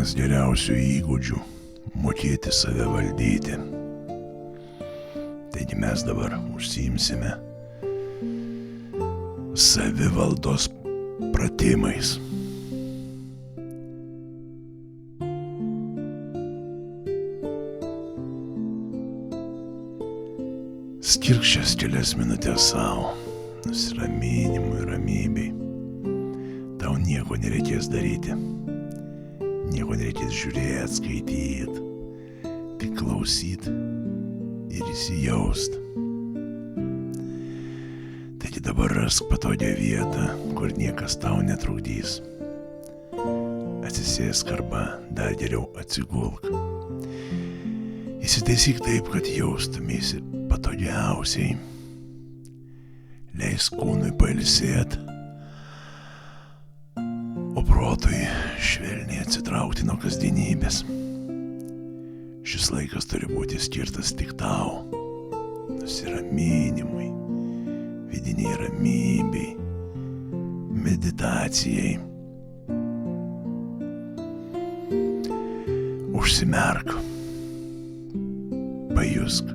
vienas geriausių įgūdžių – mokėti save valdyti. Taigi mes dabar užsiimsime savivaldos pratimais. Skirk šias kelias minutės savo, nusiraminimui, ramybei. Tau nieko nereikės daryti, nieko nereikės žiūrėti, skaityti, tik klausyti ir įsijaust. Taigi dabar rask patogią vietą, kur niekas tau netrukdys. Atsisėsk arba dar geriau atsigulk. Įsitaisyk taip, kad jaustumėsi patogiausiai. Leisk kūnui pailsėti, o protui švelniai atsitraukti nuo kasdienybės. Šis laikas turi būti skirtas tik tau, nusiraminimui, vidiniai ramybei, meditacijai. Užsimerk, pajusk,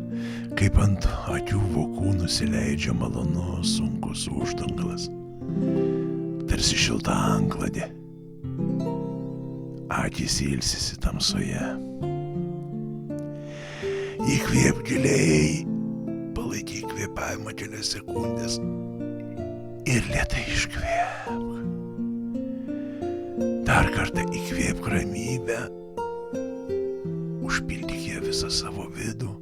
kaip ant akių vokų nusileidžia malonus, sunkus uždangalas, tarsi šilta antklodė. Akys ilsisi tamsoje. Įkvėp giliai, palaikyk kvėpavimą kelias sekundės ir lėtai iškvėpk. Dar kartą įkvėpk ramybę, užpildyk ją visą savo vidų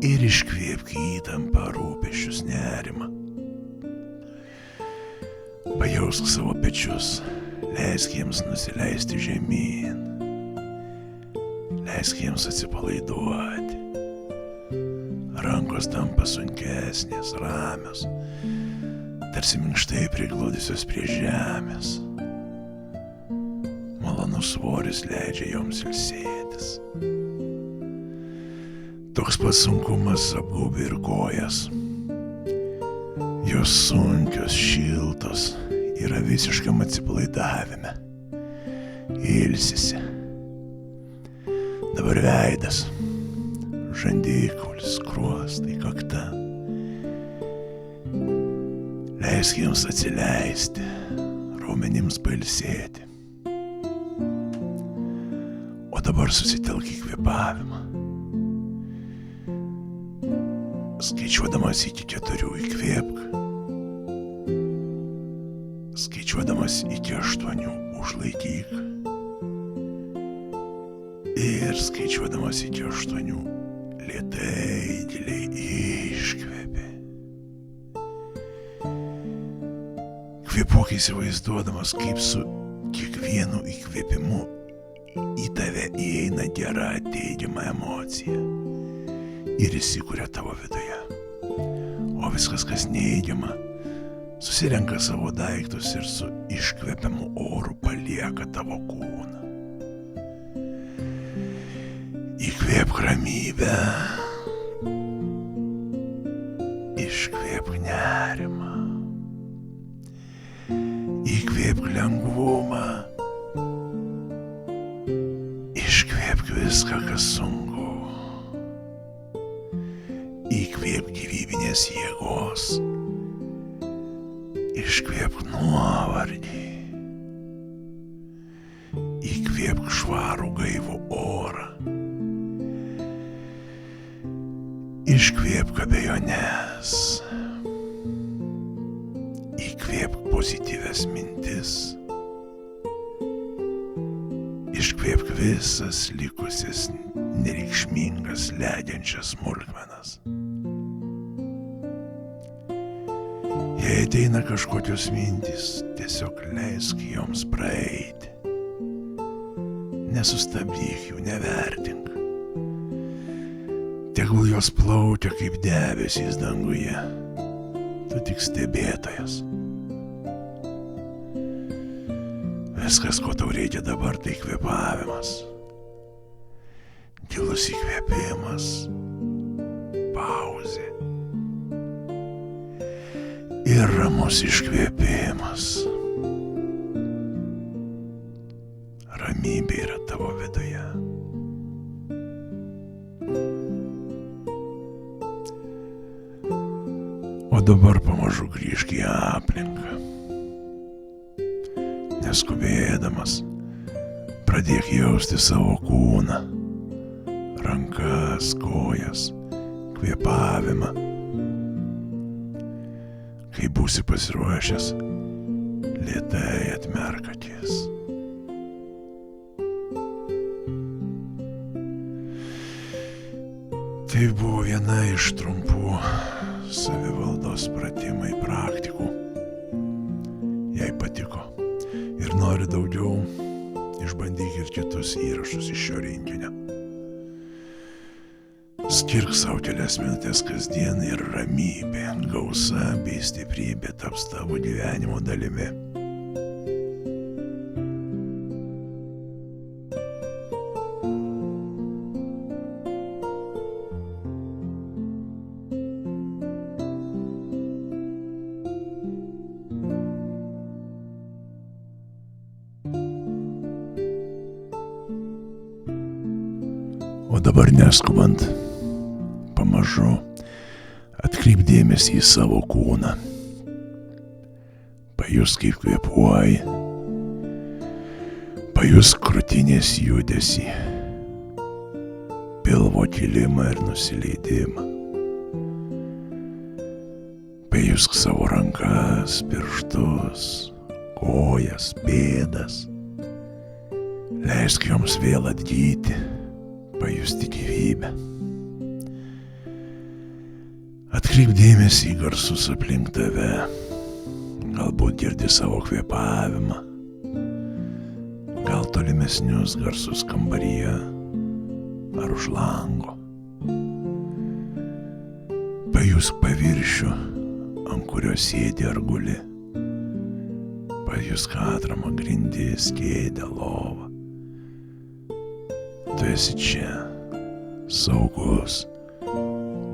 ir iškvėpk įtampą, rūpesčius, nerimą. Pajausk savo pečius, leisk jiems nusileisti žemyn, leisk jiems atsipalaiduoti. Rankos tampa sunkesnės, ramios, tarsi minkštai prigludusios prie žemės. Malonus svoris leidžia joms ilsėtis. Toks pats sunkumas apgaubia ir kojas. Jos sunkios, šiltos, yra visiškam atsipalaidavime. Ilsisi. Dabar veidas, žandikaulis, skruostai, kakta. Leisk jiems atsileisti, raumenims pailsėti. O dabar susitelk į kvėpavimą. Skaičiuodamas iki 4 įkvėpk. Skaičiuodamas iki 8 užlaikyk. Ir skaičiuodamas iki 8 lėtai, giliai iškvėpi. Kvėpuok įsivaizduodamas, kaip su kiekvienu įkvėpimu į tave įeina gera, teigiama emocija ir įsikuria tavo viduje. O viskas, kas neigiama, susirenka savo daiktus ir su iškvepiamu oru palieka tavo kūną. Įkvėpk ramybę, iškvėpk nerimą, įkvėpk lengvumą, iškvėpk viską, kas sunku. Įkvėpk gyvybinės jėgos, iškvėpk nuovargį, įkvėpk švarų gaivų orą, iškvėpk abejones, įkvėpk pozityvias mintis, iškvėpk visas likusias nereikšmingas leidžiančias smulkmenas. Jei ateina kažkokios mintys, tiesiog leisk joms praeiti. Nesustabdyk jų, nevertink. Tegul jos plaukia kaip debesys danguje. Tu tik stebėtojas. Viskas, ko tau reikia dabar, tai kvėpavimas. Gilus įkvėpimas, pauzė ir ramus iškvėpimas. ramybė yra tavo viduje. O dabar pamažu grįžk į aplinką. Neskubėdamas, pradėk jausti savo kūną, rankas, kojas, kvėpavimą. Kai būsi pasiruošęs, lėtai atmerk akis. Tai buvo viena iš trumpų savivaldos pratimai praktikų. Jei patiko ir nori daugiau, išbandyk ir kitus įrašus iš šio rinkinio. Skirk savo kelias minutės kasdien ir ramybė, gausa bei stiprybė taps tavo gyvenimo dalimi. O dabar neskubant, pamažu atkreip dėmesį į savo kūną. Pajusk, kaip kvėpuoji. Pajusk krūtinės judesį, pilvo kilimą ir nusileidimą. Pajusk savo rankas, pirštus, kojas, pėdas. Leisk joms vėl atgyti. Pajusti gyvybę. Atkreip dėmesį į garsus aplink tave. Galbūt girdi savo kvėpavimą. Gal tolimesnius garsus kambaryje ar už lango. Pajusk paviršių, ant kurio sėdi ar guli. Pajusk atramą, grindis, kėdę, lovą. Tu esi čia, saugus,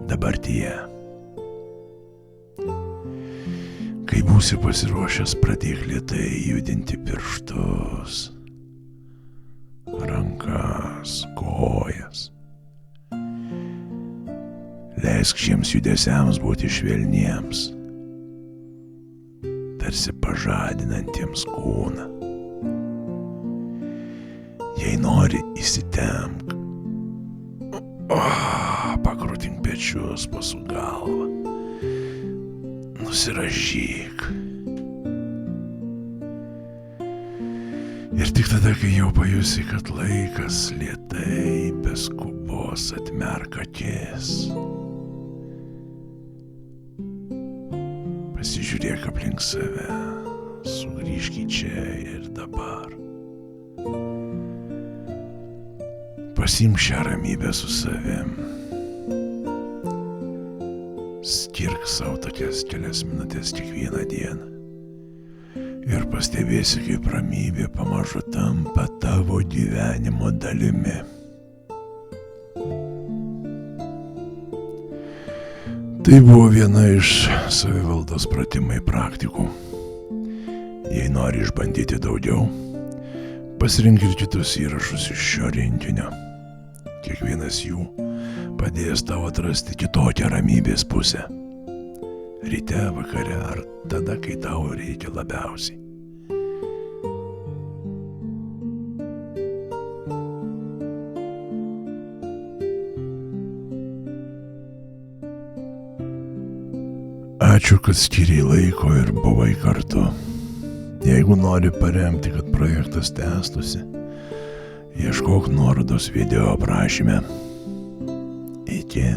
dabartyje. Kai būsi pasiruošęs, pradėk lėtai judinti pirštus, rankas, kojas. Leisk šiems judesiams būti švelniems, tarsi pažadinantiems kūną. Jei nori, įsitempk. Pakrutink pečius, pasuk galvą. Nusiražyk. Ir tik tada, kai jau pajusi, kad laikas, lėtai, be skubos atmerk akis. Pasižiūrėk aplink save, sugrįžk į čia ir dabar. Pasiimk šią ramybę su savim. Skirk savo tokias kelias minutės kiekvieną dieną. Ir pastebėsi, kaip ramybė pamažu tampa tavo gyvenimo dalimi. Tai buvo viena iš savivaldos pratimai praktikų. Jei nori išbandyti daugiau, pasirink ir kitus įrašus iš šio rinkinio. Kiekvienas jų padės tau atrasti kitokią ramybės pusę. Ryte, vakare ar tada, kai tau reikia labiausiai. Ačiū, kad skyrei laiko ir buvai kartu. Jeigu nori paremti, kad projektas tęstųsi, ieškok nuorodos video aprašyme. Iki.